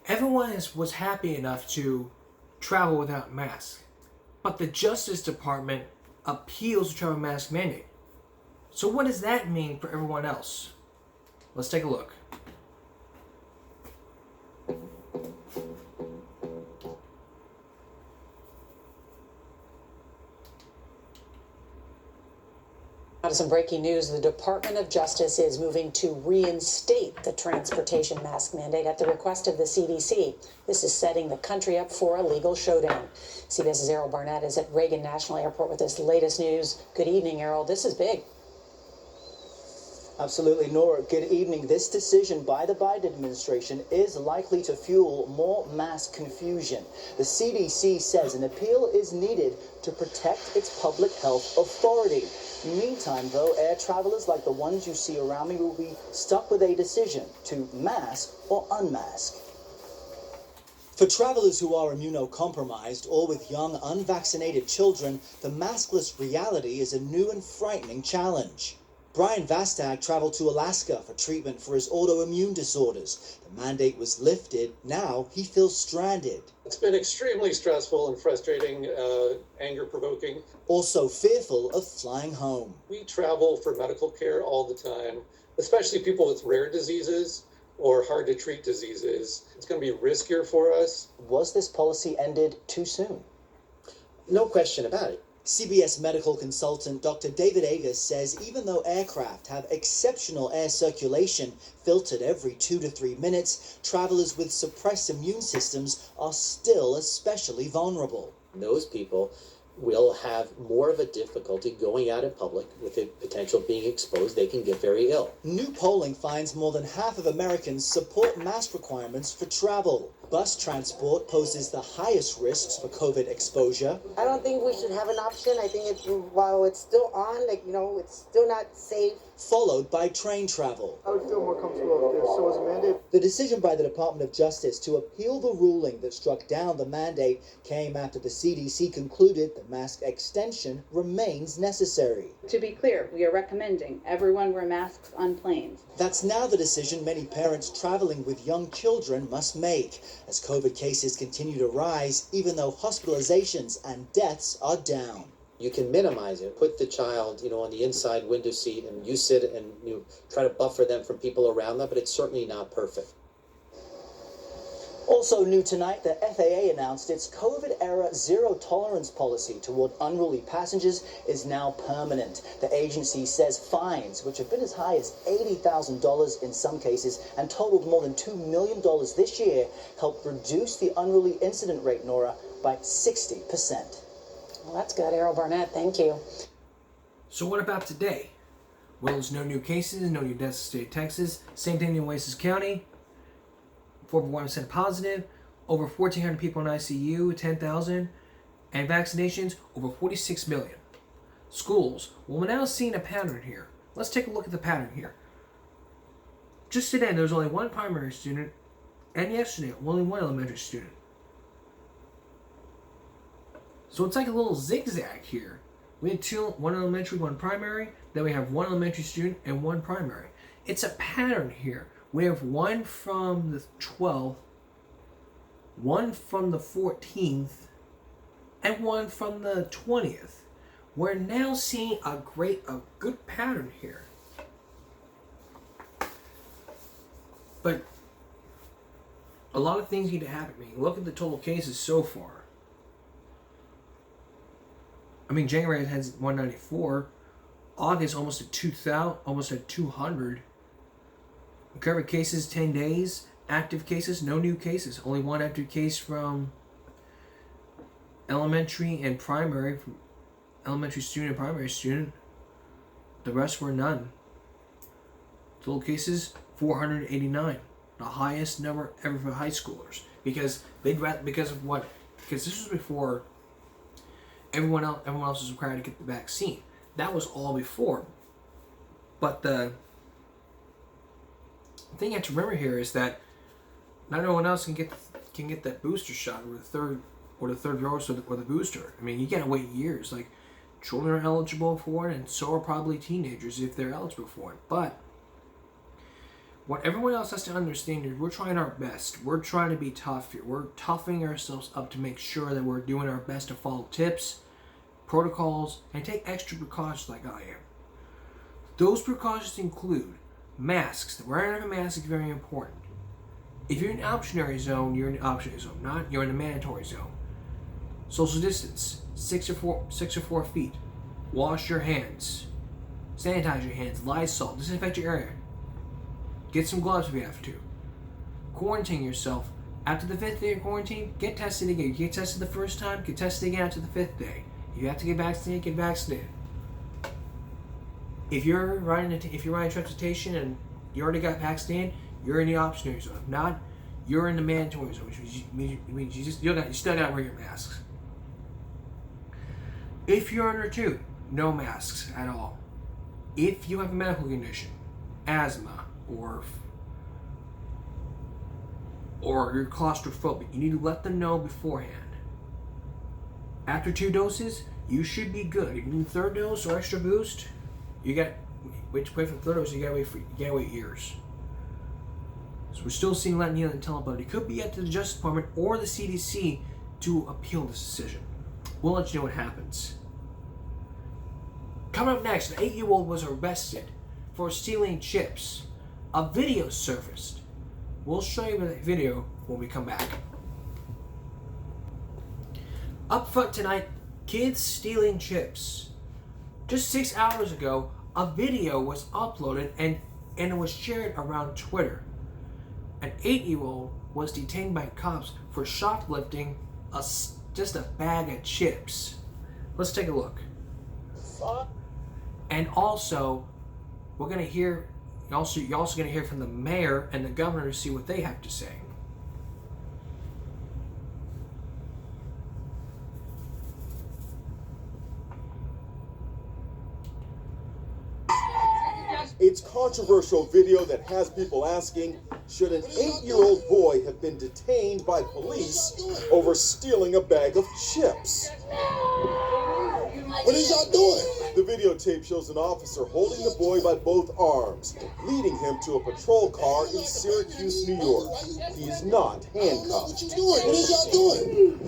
Everyone was happy enough to travel without masks, but the Justice Department appeals the travel mask mandate. So what does that mean for everyone else? Let's take a look. Now to some breaking news. The Department of Justice is moving to reinstate the transportation mask mandate at the request of the CDC. This is setting the country up for a legal showdown. CBS's Errol Barnett is at Reagan National Airport with this latest news. Good evening, Errol. This is big. Absolutely, Nora. Good evening. This decision by the Biden administration is likely to fuel more mass confusion. The CDC says an appeal is needed to protect its public health authority. Meantime, though, air travelers like the ones you see around me will be stuck with a decision to mask or unmask. For travelers who are immunocompromised or with young unvaccinated children, the maskless reality is a new and frightening challenge. Brian Vastag traveled to Alaska for treatment for his autoimmune disorders. The mandate was lifted. Now he feels stranded. It's been extremely stressful and frustrating, anger-provoking. Also fearful of flying home. We travel for medical care all the time, especially people with rare diseases or hard-to-treat diseases. It's going to be riskier for us. Was this policy ended too soon? No question about it. CBS medical consultant Dr. David Agus says even though aircraft have exceptional air circulation filtered every 2 to 3 minutes, travelers with suppressed immune systems are still especially vulnerable. Those people will have more of a difficulty going out in public with the potential of being exposed. They can get very ill. New polling finds more than half of Americans support mask requirements for travel. Bus transport poses the highest risks for COVID exposure. I don't think we should have an option. I think while it's still on, it's still not safe. Followed by train travel. I would feel more comfortable if there so was a mandate. The decision by the Department of Justice to appeal the ruling that struck down the mandate came after the CDC concluded the mask extension remains necessary. To be clear, we are recommending everyone wear masks on planes. That's now the decision many parents traveling with young children must make, as COVID cases continue to rise, even though hospitalizations and deaths are down. You can minimize it. Put the child, on the inside window seat, and you sit and you try to buffer them from people around them, but it's certainly not perfect. Also new tonight, the FAA announced its COVID-era zero-tolerance policy toward unruly passengers is now permanent. The agency says fines, which have been as high as $80,000 in some cases and totaled more than $2 million this year, helped reduce the unruly incident rate, Nora, by 60%. Well, that's good, Errol Barnett. Thank you. So what about today? Well, there's no new cases, no new deaths in the state of Texas. Same thing in Oasis County. 4.1% positive. Over 1,400 people in ICU, 10,000. And vaccinations, over 46 million. Schools. Well, we're now seeing a pattern here. Let's take a look at the pattern here. Just today, there was only one primary student. And yesterday, only one elementary student. So it's like a little zigzag here. We had one elementary, one primary. Then we have one elementary student and one primary. It's a pattern here. We have one from the 12th, one from the 14th, and one from the 20th. We're now seeing a good pattern here. But a lot of things need to happen. I mean, look at the total cases so far. I mean, January has 194. August almost at 2,000, almost at 200. Recovered cases 10 days. Active cases, no new cases. Only one active case from elementary and primary, from elementary student and primary student. The rest were none. Total cases 489, the highest number ever for high schoolers. Because this was before everyone else was required to get the vaccine. That was all before. But the thing you have to remember here is that not everyone else can get that booster shot or the third dose or the booster. I mean, you gotta wait years. Like, children are eligible for it, and so are probably teenagers if they're eligible for it. But What everyone else has to understand is we're trying our best. We're trying to be tough here. We're toughening ourselves up to make sure that we're doing our best to follow tips, protocols, and take extra precautions like I am. Those precautions include masks. The wearing of a mask is very important. If you're in the optionary zone, you're in the optionary zone. Not, you're in the mandatory zone. Social distance, 6 or 4 feet. Wash your hands. Sanitize your hands. Lysol. Disinfect your area. Get some gloves if you have to. Quarantine yourself. After the 5th day of quarantine, get tested again. You get tested the first time, get tested again after the 5th day. If you have to get vaccinated, get vaccinated. If you're riding transportation and you already got vaccinated, you're in the optionary zone. If not, you're in the mandatory zone, which means you still got to wear your masks. If you're under 2, no masks at all. If you have a medical condition, asthma, or you're claustrophobic, you need to let them know beforehand. After 2 doses, you should be good. If you need 3rd dose or extra boost, you got wait for the 3rd dose. You gotta wait years. So we're still seeing Latin Healing and Teleport. It could be up to the Justice Department or the CDC to appeal this decision. We'll let you know what happens. Coming up next, an 8-year-old was arrested for stealing chips. A video surfaced. We'll show you the video when we come back. Up front tonight, kids stealing chips. Just 6 hours ago, a video was uploaded and it was shared around Twitter. An 8-year-old was detained by cops for shoplifting just a bag of chips. Let's take a look. And also, we're gonna hear. You're also gonna hear from the mayor and the governor to see what they have to say. It's controversial video that has people asking, should an 8-year-old boy have been detained by police over stealing a bag of chips? What is y'all doing? The videotape shows an officer holding the boy by both arms, leading him to a patrol car in Syracuse, New York. He is not handcuffed. What you doing? What is y'all doing?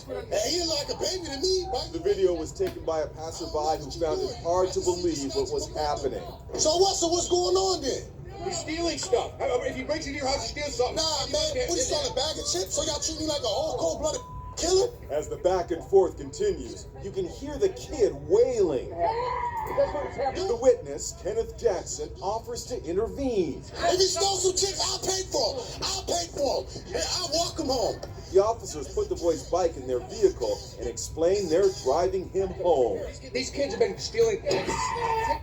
Hey, he like a baby to me, right? The video was taken by a passerby who found it hard to believe what was happening. So what's going on then? He's stealing stuff. If he breaks into your house, he steals something. Nah, man. What, he stole a bag of chips? So y'all treat me like a whole cold-blooded killer? As the back and forth continues, you can hear the kid wailing. The witness, Kenneth Jackson, offers to intervene. If he stole some chips, I'll pay for him. I'll pay for him. And I'll walk him home. The officers put the boy's bike in their vehicle and explain they're driving him home. These kids have been stealing.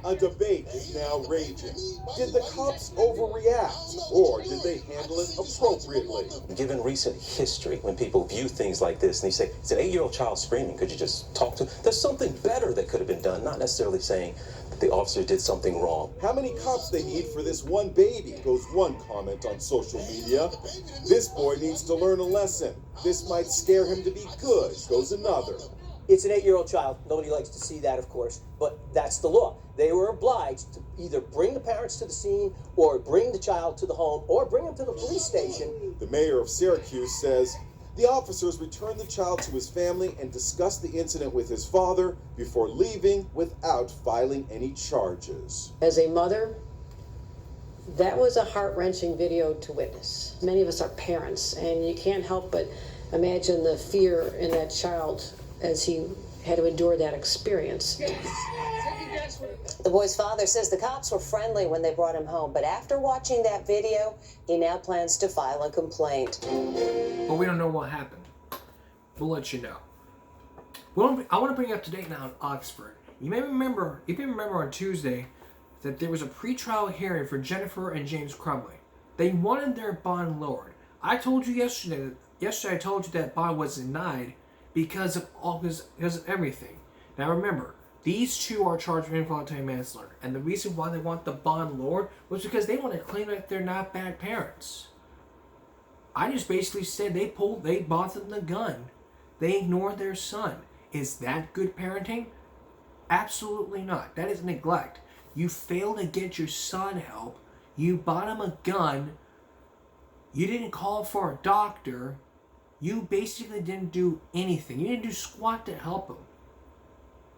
A debate is now raging. Did the cops overreact, or did they handle it appropriately? Given recent history, when people view things like this and they say, it's an 8-year-old child screaming, could you just talk to? There's something better that could have been done, not necessarily saying that the officer did something wrong. How many cops they need for this one baby, goes one comment on social media. This boy needs to learn a lesson. This might scare him to be good, goes another. It's an 8-year-old child. Nobody likes to see that, of course, but that's the law. They were obliged to either bring the parents to the scene or bring the child to the home or bring him to the police station. The mayor of Syracuse says the officers returned the child to his family and discussed the incident with his father before leaving without filing any charges. As a mother, that was a heart-wrenching video to witness. Many of us are parents, and you can't help but imagine the fear in that child as he had to endure that experience. The boy's father says the cops were friendly when they brought him home, but after watching that video, he now plans to file a complaint. But we don't know what happened. We'll let you know. I want to bring you up to date now on Oxford. You may remember on Tuesday that there was a pretrial hearing for Jennifer and James Crumley. They wanted their bond lowered. I told you yesterday I told you that bond was denied because of everything. Now remember, these two are charged with involuntary manslaughter, and the reason why they want the bond lowered was because they want to claim that they're not bad parents. I just basically said they bought them the gun. They ignored their son. Is that good parenting? Absolutely not. That is neglect. You failed to get your son help. You bought him a gun. You didn't call for a doctor. You basically didn't do anything. You didn't do squat to help him.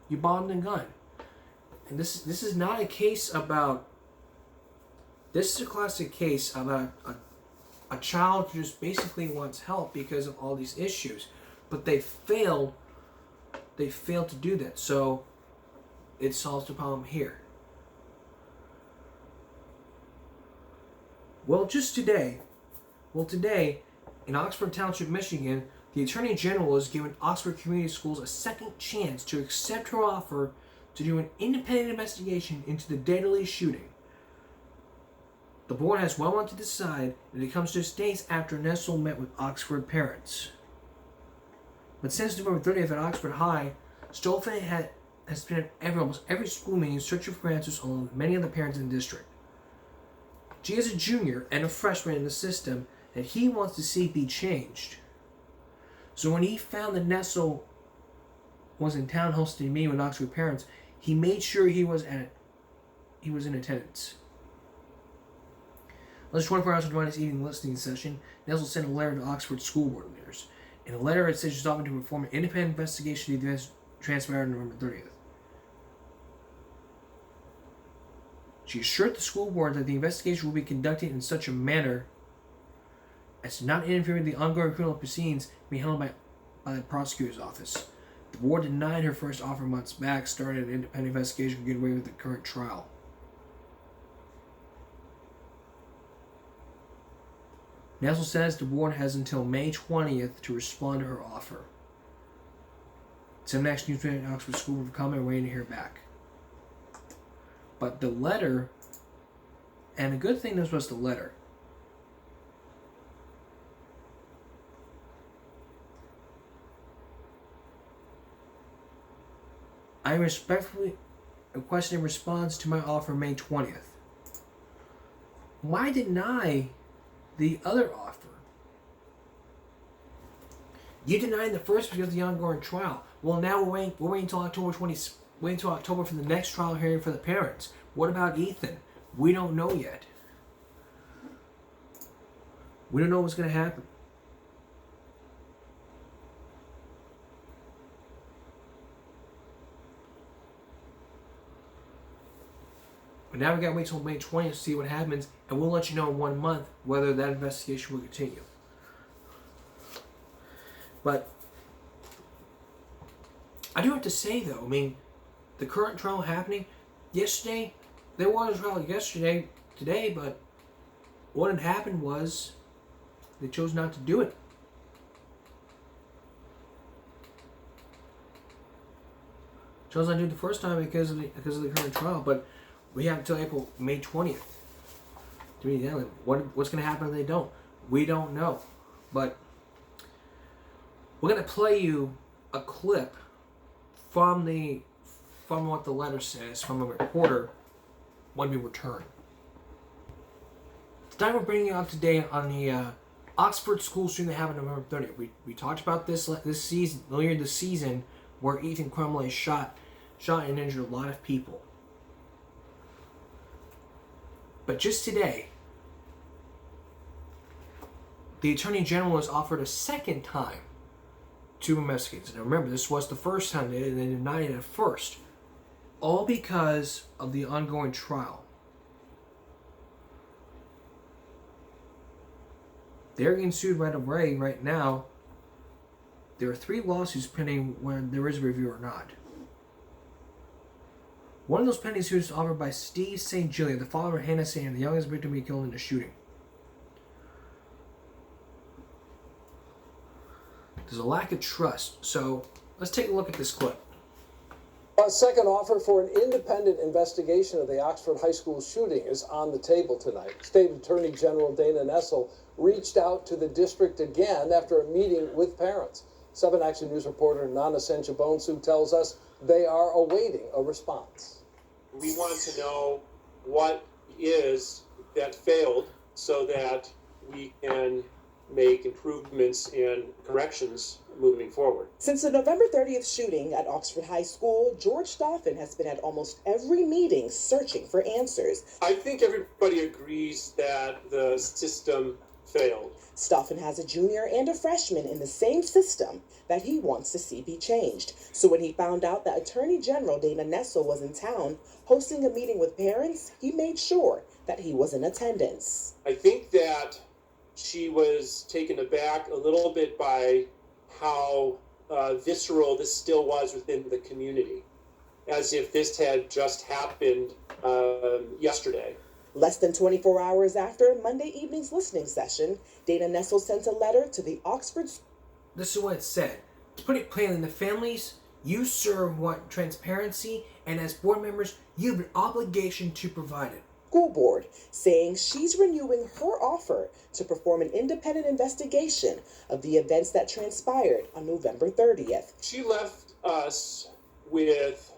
You bought him the gun. And this is not a case about... This is a classic case about a child who just basically wants help because of all these issues. But they failed to do that. So it solves the problem here. Today, in Oxford Township, Michigan, the Attorney General has given Oxford Community Schools a second chance to accept her offer to do an independent investigation into the deadly shooting. The board has 1 month to decide, and it comes just days after Nessel met with Oxford parents. But since November 30th at Oxford High, Stolfin has been at almost every school meeting searching for answers along with many of the parents in the district. She is a junior and a freshman in the system that he wants to see be changed. So when he found that Nessel was in town hosting a meeting with Oxford parents, he made sure he was in attendance. Less 24 hours into his evening listening session, Nessel sent a letter to Oxford school board leaders. In the letter, it says she's offering to perform an independent investigation of the events transpired on November 30th. She assured the school board that the investigation will be conducted in such a manner as to not interfere with the ongoing criminal proceedings being held by the prosecutor's office. The board denied her first offer months back, starting an independent investigation to get away with the current trial. Nessel says the board has until May 20th to respond to her offer. Some next news at Oxford School will come and waiting to hear back. But the letter, and a good thing this was the letter. I respectfully requested a response to my offer May 20th. Why deny the other offer? You denied the first because of the ongoing trial. Well, now we're waiting until October 20th. Wait until October for the next trial hearing for the parents. What about Ethan? We don't know yet. We don't know what's going to happen. But now we got to wait till May 20th to see what happens, and we'll let you know in 1 month whether that investigation will continue. But I do have to say, though, I mean, the current trial happening yesterday, there was a trial today, but what had happened was they chose not to do it. Chose not to do it the first time because of the current trial, but we have until May 20th to be done. What's going to happen if they don't? We don't know, but we're going to play you a clip from what the letter says from a reporter when we return. Today we're bringing you up to date on the Oxford school shooting that happened on November 30th. We talked about this season, earlier this season, where Ethan Crumley shot and injured a lot of people. But just today, the Attorney General was offered a second time to investigate. Now remember, this was the first time they denied it at first. All because of the ongoing trial. They're getting sued right now. There are 3 lawsuits pending when there is a review or not. One of those pending suits is offered by Steve St. Julia, the father of Hannah Sand, the youngest victim to be killed in the shooting. There's a lack of trust. So let's take a look at this clip. A second offer for an independent investigation of the Oxford High School shooting is on the table tonight. State Attorney General Dana Nessel reached out to the district again after a meeting with parents. 7 Action News reporter Nana Senchabonsu tells us they are awaiting a response. We want to know what is that failed so that we can make improvements and corrections moving forward. Since the November 30th shooting at Oxford High School, George Stauffen has been at almost every meeting searching for answers. I think everybody agrees that the system failed. Stauffen has a junior and a freshman in the same system that he wants to see be changed. So when he found out that Attorney General Dana Nessel was in town hosting a meeting with parents, he made sure that he was in attendance. I think that she was taken aback a little bit by how visceral this still was within the community, as if this had just happened yesterday. Less than 24 hours after Monday evening's listening session, Dana Nessel sent a letter to the Oxford. This is what it said. To put it plainly, the families, you, sir, want transparency, and as board members, you have an obligation to provide it. School board saying she's renewing her offer to perform an independent investigation of the events that transpired on November 30th. She left us with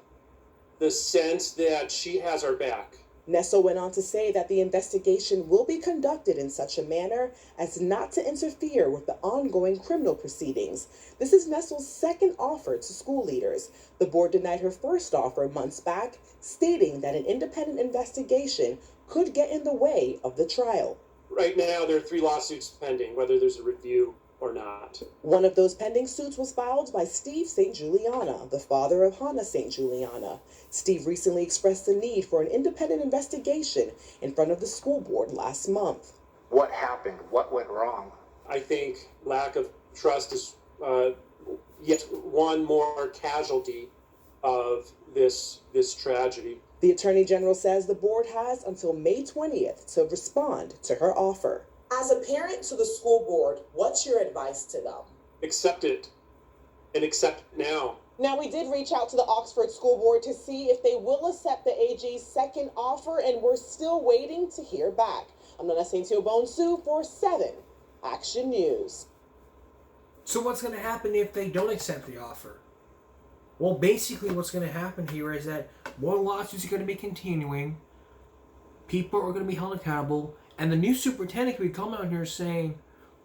the sense that she has our back. Nessel went on to say that the investigation will be conducted in such a manner as not to interfere with the ongoing criminal proceedings. This is Nessel's second offer to school leaders. The board denied her first offer months back, stating that an independent investigation could get in the way of the trial. Right now, there are 3 lawsuits pending, whether there's a review or not. One of those pending suits was filed by Steve St. Juliana, the father of Hannah St. Juliana. Steve recently expressed the need for an independent investigation in front of the school board last month. What happened? What went wrong? I think lack of trust is yet one more casualty of this tragedy. The Attorney General says the board has until May 20th to respond to her offer. As a parent to the school board, what's your advice to them? Accept it, and accept it now. Now, we did reach out to the Oxford School Board to see if they will accept the AG's second offer, and we're still waiting to hear back. I'm Nana Saintio Bonsu for 7 Action News. So what's going to happen if they don't accept the offer? Well, basically what's going to happen here is that more lawsuits are going to be continuing, people are going to be held accountable, and the new superintendent could be coming out here saying,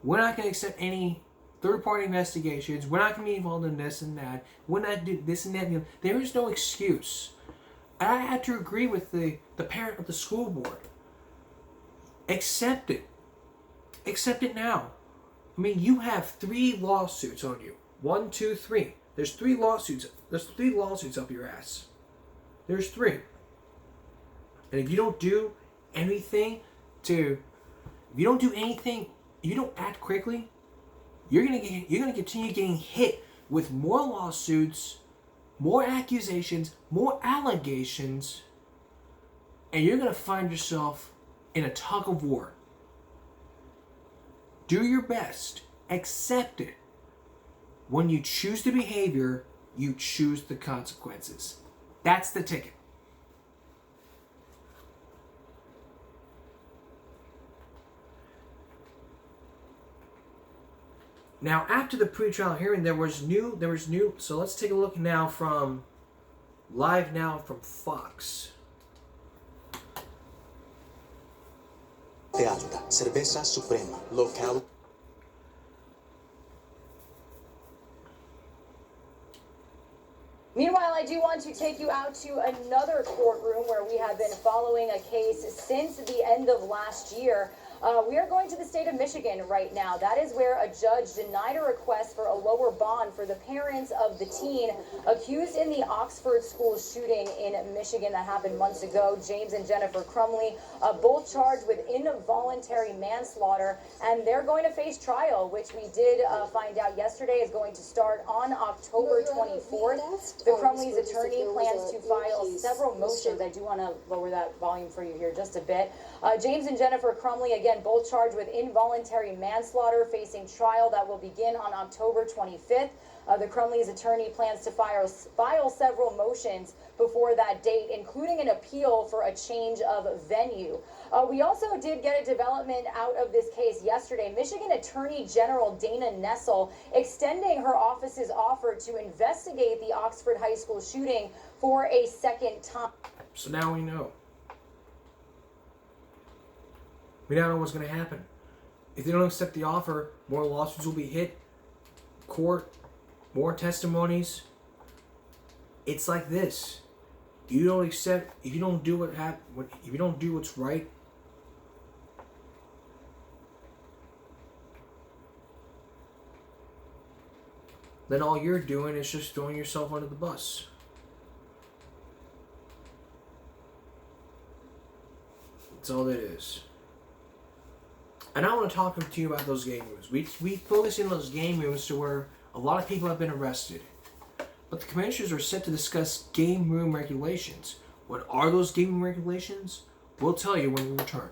we're not going to accept any third-party investigations, we're not going to be involved in this and that, we're not doing this and that. You know, there is no excuse. I had to agree with the parent of the school board. Accept it. Accept it now. I mean, you have 3 lawsuits on you. 1, 2, 3. There's 3 lawsuits. There's 3 lawsuits up your ass. There's 3. And if you don't do anything if you don't act quickly, you're gonna continue getting hit with more lawsuits, more accusations, more allegations, and you're gonna find yourself in a tug of war. Do your best. Accept it. When you choose the behavior, you choose the consequences. That's the ticket. Now, after the pretrial hearing, there was new. So let's take a look now from live now from Fox. Alta, Cerveza Suprema, local. Meanwhile, I do want to take you out to another courtroom where we have been following a case since the end of last year. We are going to the state of Michigan right now. That is where a judge denied a request for a lower bond for the parents of the teen accused in the Oxford school shooting in Michigan that happened months ago. James and Jennifer Crumley, both charged with involuntary manslaughter, and they're going to face trial, which we did find out yesterday is going to start on October 24th. The Crumley's attorney plans to file several motions. I do want to lower that volume for you here just a bit. James and Jennifer Crumley, again, both charged with involuntary manslaughter, facing trial that will begin on October 25th. The Crumley's attorney plans to file several motions before that date, including an appeal for a change of venue. We also did get a development out of this case yesterday. Michigan Attorney General Dana Nessel extending her office's offer to investigate the Oxford High School shooting for a second time. So now we know. We now know what's going to happen. If they don't accept the offer, more lawsuits will be hit, court, more testimonies. It's like this. You don't accept, if you don't do if you don't do what's right, then all you're doing is just throwing yourself under the bus. That's all that is. And I want to talk to you about those game rooms. We focus in those game rooms to where a lot of people have been arrested. But the commissioners are set to discuss game room regulations. What are those game room regulations? We'll tell you when we return.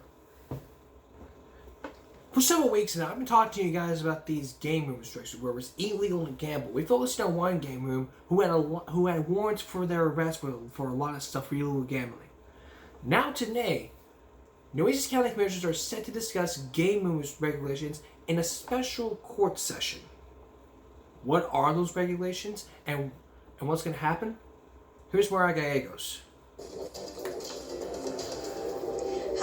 For several weeks now, I've been talking to you guys about these game room restrictions where it's illegal to gamble. We focused on one game room who had warrants for their arrest for a lot of stuff for illegal gambling. Now today, Nueces County Commissioners are set to discuss game room regulations in a special court session. What are those regulations and what's going to happen? Here's Mariah Gallegos.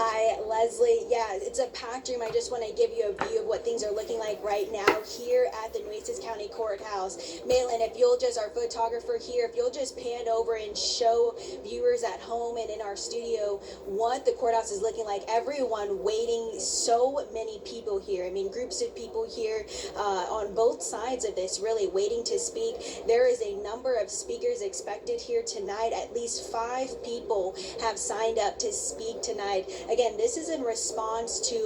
Hi, Leslie. Yeah, it's a packed room. I just want to give you a view of what things are looking like right now here at the Nueces County Courthouse. Malin, if you'll just, our photographer here, if you'll just pan over and show viewers at home and in our studio what the courthouse is looking like. Everyone waiting, so many people here. I mean, groups of people here on both sides of this really waiting to speak. There is a number of speakers expected here tonight. At least 5 people have signed up to speak tonight. Again, this is in response to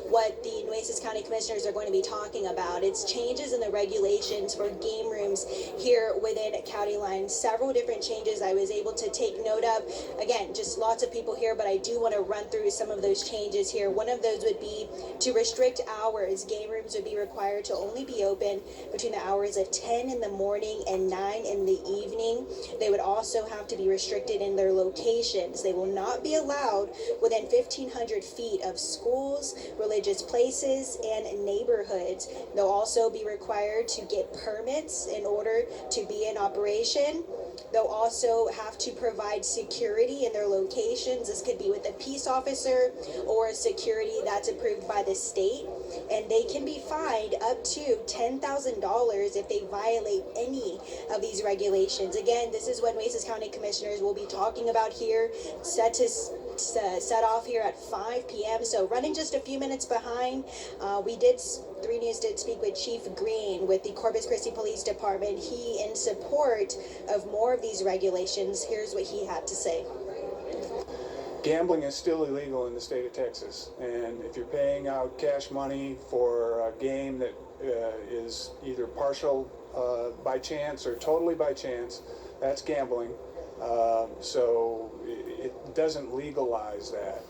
what the Nueces County Commissioners are going to be talking about. It's changes in the regulations for game rooms here within county lines. Several different changes I was able to take note of. Again, just lots of people here, but I do want to run through some of those changes here. One of those would be to restrict hours. Game rooms would be required to only be open between the hours of 10 in the morning and 9 in the evening. They would also have to be restricted in their locations. They will not be allowed within 1,500 feet of schools, religious places, and neighborhoods. They'll also be required to get permits in order to be in operation. They'll also have to provide security in their locations. This could be with a peace officer or security that's approved by the state. And they can be fined up to $10,000 if they violate any of these regulations. Again, this is what Nueces County Commissioners will be talking about here, set off here at 5 p.m. So running just a few minutes behind, 3 News did speak with Chief Green with the Corpus Christi Police Department. He, in support of more of these regulations, here's what he had to say. Gambling is still illegal in the state of Texas, and if you're paying out cash money for a game that is either partial by chance or totally by chance, that's gambling. So it doesn't legalize that.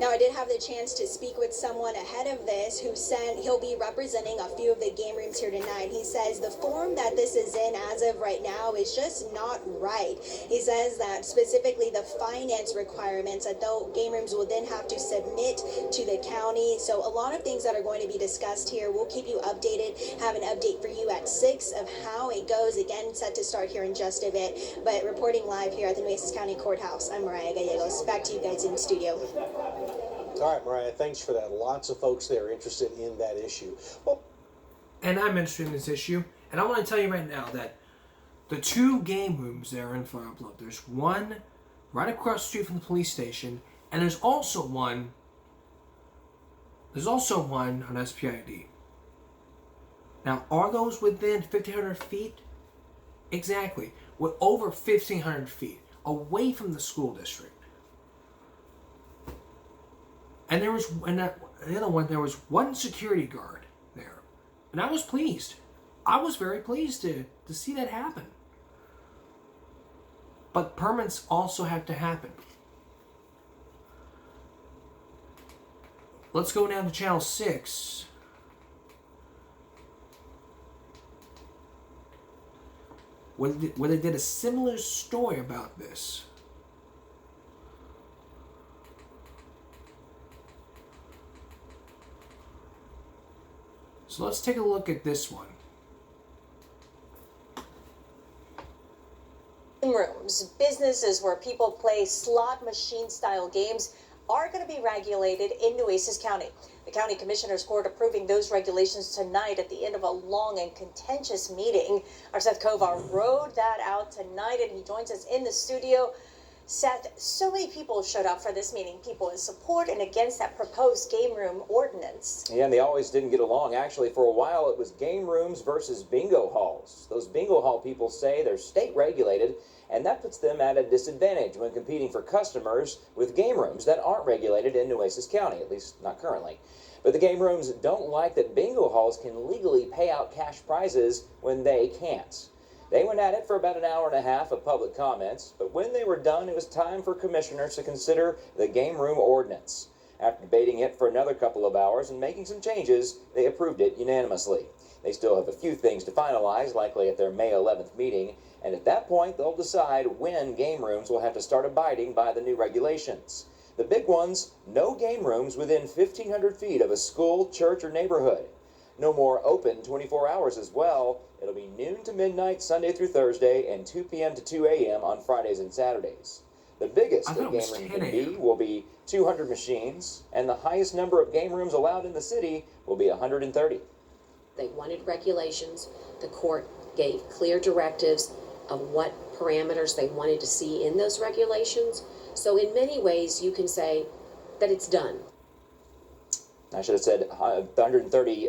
Now, I did have the chance to speak with someone ahead of this who said he'll be representing a few of the game rooms here tonight. He says the form that this is in as of right now is just not right. He says that specifically the finance requirements that the game rooms will then have to submit to the county. So a lot of things that are going to be discussed here. We'll keep you updated, have an update for you at 6 of how it goes. Again, set to start here in just a bit. But reporting live here at the Nueces County Courthouse, I'm Mariah Gallegos. Back to you guys in studio. All right, Mariah, thanks for that. Lots of folks there are interested in that issue. Well, and I'm interested in this issue, and I want to tell you right now that the 2 game rooms there in Firebluff, there's one right across the street from the police station, and there's also one on SPID. Now, are those within 1,500 feet? Exactly. We're over 1,500 feet away from the school district. And there was, the other one, there was one security guard there. And I was pleased. I was very pleased to see that happen. But permits also have to happen. Let's go down to Channel 6. Where they did a similar story about this. So let's take a look at this one. Rooms, businesses where people play slot machine style games are going to be regulated in Nueces County. The County Commissioners Court approving those regulations tonight at the end of a long and contentious meeting. Our Seth Kovar rode that out tonight, and he joins us in the studio. Seth, so many people showed up for this meeting, people in support and against that proposed game room ordinance. Yeah, and they always didn't get along. Actually, for a while, it was game rooms versus bingo halls. Those bingo hall people say they're state regulated, and that puts them at a disadvantage when competing for customers with game rooms that aren't regulated in Nueces County, at least not currently. But the game rooms don't like that bingo halls can legally pay out cash prizes when they can't. They went at it for about an hour and a half of public comments, but when they were done, it was time for commissioners to consider the game room ordinance. After debating it for another couple of hours and making some changes, they approved it unanimously. They still have a few things to finalize, likely at their May 11th meeting, and at that point, they'll decide when game rooms will have to start abiding by the new regulations. The big ones: no game rooms within 1,500 feet of a school, church, or neighborhood. No more open 24 hours as well. It'll be noon to midnight Sunday through Thursday and 2 p.m. to 2 a.m. on Fridays and Saturdays. The biggest that game room can be will be 200 machines, and the highest number of game rooms allowed in the city will be 130. They wanted regulations. The court gave clear directives of what parameters they wanted to see in those regulations. So in many ways, you can say that it's done. I should have said 130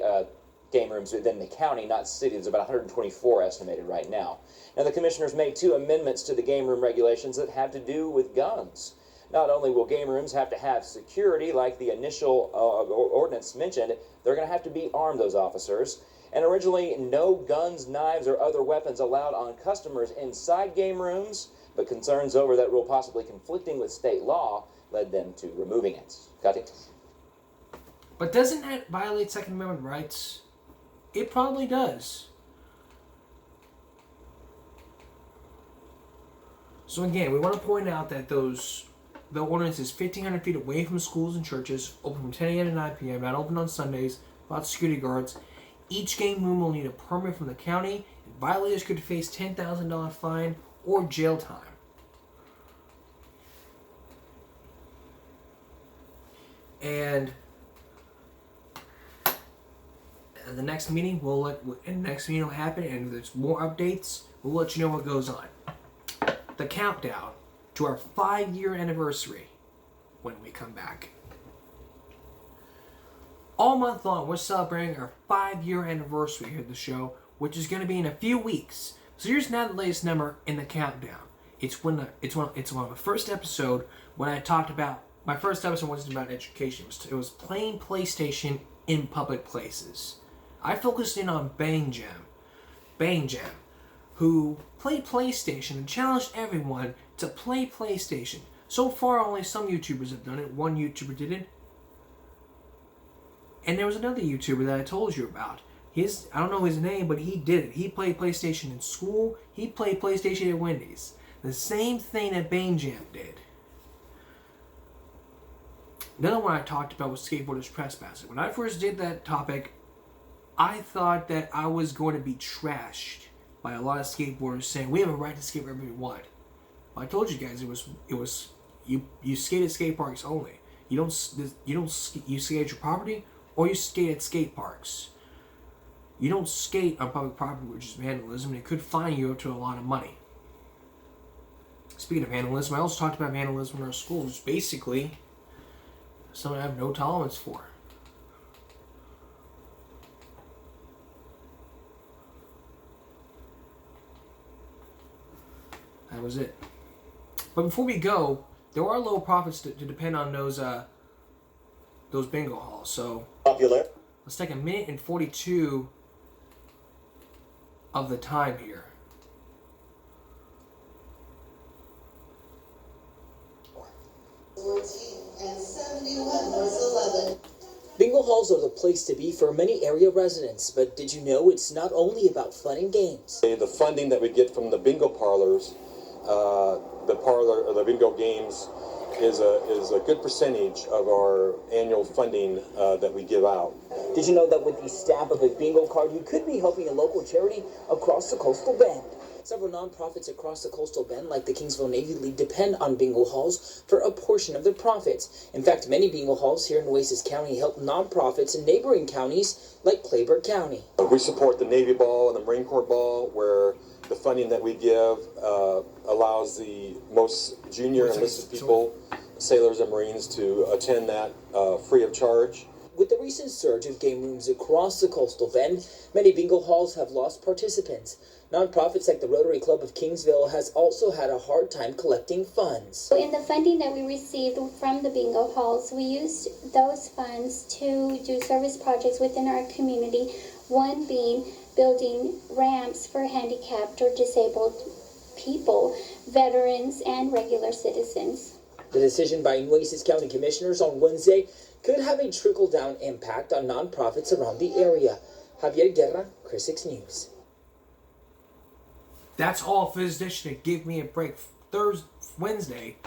game rooms within the county, not city. There's about 124 estimated right now. Now, the commissioners made 2 amendments to the game room regulations that have to do with guns. Not only will game rooms have to have security like the initial ordinance mentioned, they're going to have to be armed, those officers. And originally, no guns, knives, or other weapons allowed on customers inside game rooms, but concerns over that rule possibly conflicting with state law led them to removing it. Kati? But doesn't that violate Second Amendment rights? It probably does. So again, we want to point out that the ordinance is 1,500 feet away from schools and churches, open from 10 a.m. to 9 p.m., not open on Sundays, without security guards. Each game room will need a permit from the county, and violators could face $10,000 fine or jail time. And the next meeting will happen, and if there's more updates, we'll let you know what goes on. The countdown to our 5-year anniversary when we come back. All month long, we're celebrating our 5-year anniversary here at the show, which is going to be in a few weeks. So here's now the latest number in the countdown. It's one of the first episode when I talked about. My first episode wasn't about education. It was playing PlayStation in public places. I focused in on Bang Jam, who played PlayStation and challenged everyone to play PlayStation. So far, only some YouTubers have done it. One YouTuber did it. And there was another YouTuber that I told you about. I don't know his name, but he did it. He played PlayStation in school. He played PlayStation at Wendy's. The same thing that Bang Jam did. Another one I talked about was skateboarders trespassing. When I first did that topic, I thought that I was going to be trashed by a lot of skateboarders saying we have a right to skate wherever we want. Well, I told you guys it was you skate at skate parks only. You skate at your property or you skate at skate parks. You don't skate on public property, which is vandalism, and it could fine you up to a lot of money. Speaking of vandalism, I also talked about vandalism in our schools. Basically, something I have no tolerance for. That was it. But before we go, there are low profits to depend on those bingo halls. So popular. Let's take 1 minute and 42 of the time here. Bingo halls are the place to be for many area residents, but did you know it's not only about fun and games? The funding that we get from the bingo parlors, the bingo games, is a good percentage of our annual funding that we give out. Did you know that with the stamp of a bingo card, you could be helping a local charity across the coastal bend? Several nonprofits across the coastal bend, like the Kingsville Navy League, depend on bingo halls for a portion of their profits. In fact, many bingo halls here in Nueces County help nonprofits in neighboring counties like Clayburgh County. We support the Navy Ball and the Marine Corps Ball, where the funding that we give allows the most junior enlisted people, sailors and Marines, to attend that free of charge. With the recent surge of game rooms across the coastal bend, many bingo halls have lost participants. Nonprofits like the Rotary Club of Kingsville has also had a hard time collecting funds. In the funding that we received from the bingo halls, we used those funds to do service projects within our community, one being building ramps for handicapped or disabled people, veterans, and regular citizens. The decision by Nueces County Commissioners on Wednesday could have a trickle-down impact on nonprofits around the area. Javier Guerra, Chris 6 News. That's all for this edition of Give Me a Break Wednesday.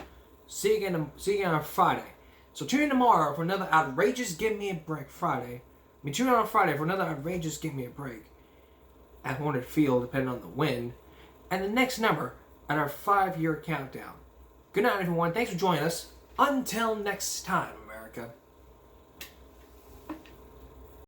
See you again on Friday. So tune in tomorrow for another outrageous Give Me a Break Friday. Tune in on Friday for another outrageous Give Me a Break at Hornet Field, depending on the wind. And the next number at our 5-year countdown. Good night, everyone. Thanks for joining us. Until next time, America.